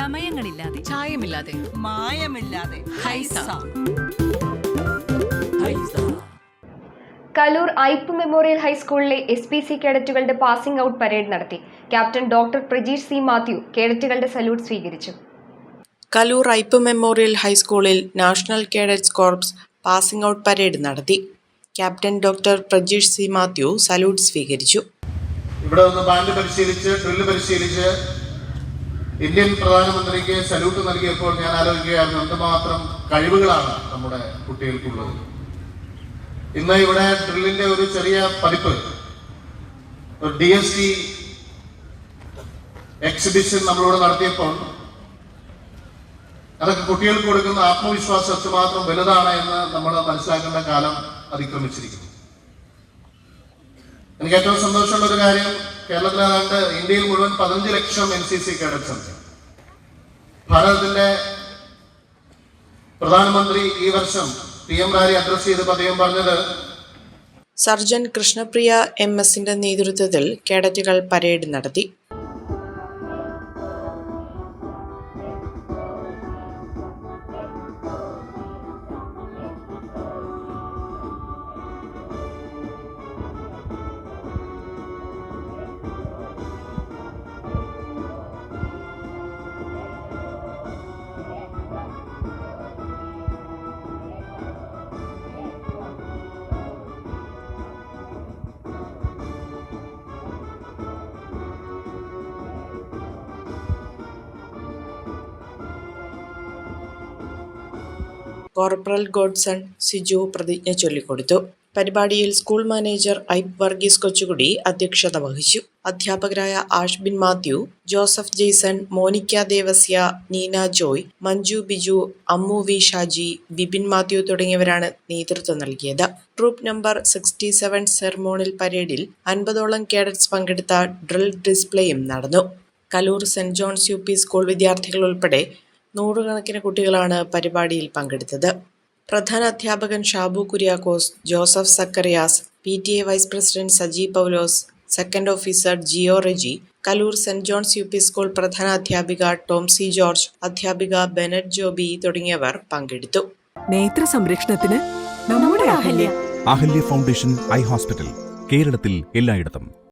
ചമയങ്ങളില്ലാതെ, ചായമില്ലാതെ, മായമില്ലാതെ. ഹൈസ. കലൂർ ഐപ്പ് മെമ്മോറിയൽ ഹൈസ്കൂളിലെ SPC കേഡറ്റുകളുടെ പാസിംഗ് ഔട്ട് പരേഡ് നടത്തി. Captain doctor Prajeesh C Mathew കേഡറ്റുകളുടെ സല്യൂട്ട് സ്വീകരിച്ചു. കലൂർ ഐപ്പ് മെമ്മോറിയൽ ഹൈസ്കൂളിൽ national cadets corps passing out parade നടത്തി. Captain doctor Prajeesh C Mathew salute സ്വീകരിച്ചു. ഇവിടെ നിന്ന് ബാൻഡ് പരിശീലിച്ച് ഡ്രില്ല് പരിശീലിച്ച് ഇന്ത്യൻ പ്രധാനമന്ത്രിക്ക് സല്യൂട്ട് നൽകിയപ്പോൾ ഞാൻ ആലോചിക്കുകയായിരുന്നു എന്തുമാത്രം കഴിവുകളാണ് നമ്മുടെ കുട്ടികൾക്കുള്ളത്. ഇന്ന് ഇവിടെ ഡ്രില്ലിന്റെ ഒരു ചെറിയ പതിപ്പ് DST എക്സിബിഷൻ നമ്മളിവിടെ നടത്തിയപ്പോൾ അതൊക്കെ കുട്ടികൾക്ക് കൊടുക്കുന്ന ആത്മവിശ്വാസം എത്രമാത്രം വലുതാണ് എന്ന് നമ്മൾ മനസ്സിലാക്കേണ്ട കാലം അതിക്രമിച്ചിരിക്കുന്നു. എനിക്ക് ഏറ്റവും സന്തോഷമുള്ള ഒരു കാര്യം, കേരളത്തിലാണ്ട് ഇന്ത്യയിൽ മുഴുവൻ 15 ലക്ഷം NCC കേഡറ്റ്സ് ഉണ്ട്. ഭാരതത്തിന്റെ പ്രധാനമന്ത്രി ഈ വർഷം PM റാലി അഡ്രസ് ചെയ്ത് അദ്ദേഹം പറഞ്ഞത്, സർജൻ കൃഷ്ണപ്രിയ MS-ന്റെ നേതൃത്വത്തിൽ കേഡറ്റുകൾ പരേഡ് നടത്തി. കോർപ്പറൽ ഗോഡ്സൺ സിജു പ്രതിജ്ഞ ചൊല്ലിക്കൊടുത്തു. പരിപാടിയിൽ സ്കൂൾ മാനേജർ ഐപ്പ് വർഗീസ് കൊച്ചുകുടി അധ്യക്ഷത വഹിച്ചു. അധ്യാപകരായ Ashbin Mathew, Joseph Jaison, Monica Devasia, Neena Joy, Manju Biju, Ammu V Shaji, Bibin Mathew തുടങ്ങിയവരാണ് നേതൃത്വം നൽകിയത്. ട്രൂപ്പ് നമ്പർ 67 സെർമോണിൽ പരേഡിൽ 50ഓളം കേഡറ്റ്സ് പങ്കെടുത്ത ഡ്രിൽ ഡിസ്പ്ലേയും നടന്നു. Kaloor saint John's UP school വിദ്യാർത്ഥികൾ ഉൾപ്പെടെ 100 കണക്കിന് കുട്ടികളാണ് പരിപാടിയിൽ പങ്കെടുത്തത്. പ്രധാന അധ്യാപകൻ Shabu Kuriakose, Joseph Zacharias, PTA vice president Saji Paulose, second officer Jio Reji, Kaloor saint John's UP school പ്രധാന അധ്യാപിക ടോംസി ജോർജ്, അധ്യാപിക ബെനറ്റ് ജോബി തുടങ്ങിയവർ പങ്കെടുത്തു. നേത്ര സംരക്ഷണത്തിന് നമ്മുടെ അഹല്യ ഫൗണ്ടേഷൻ ഐ ഹോസ്പിറ്റൽ, കേരളത്തിൽ എല്ലായിടത്തും.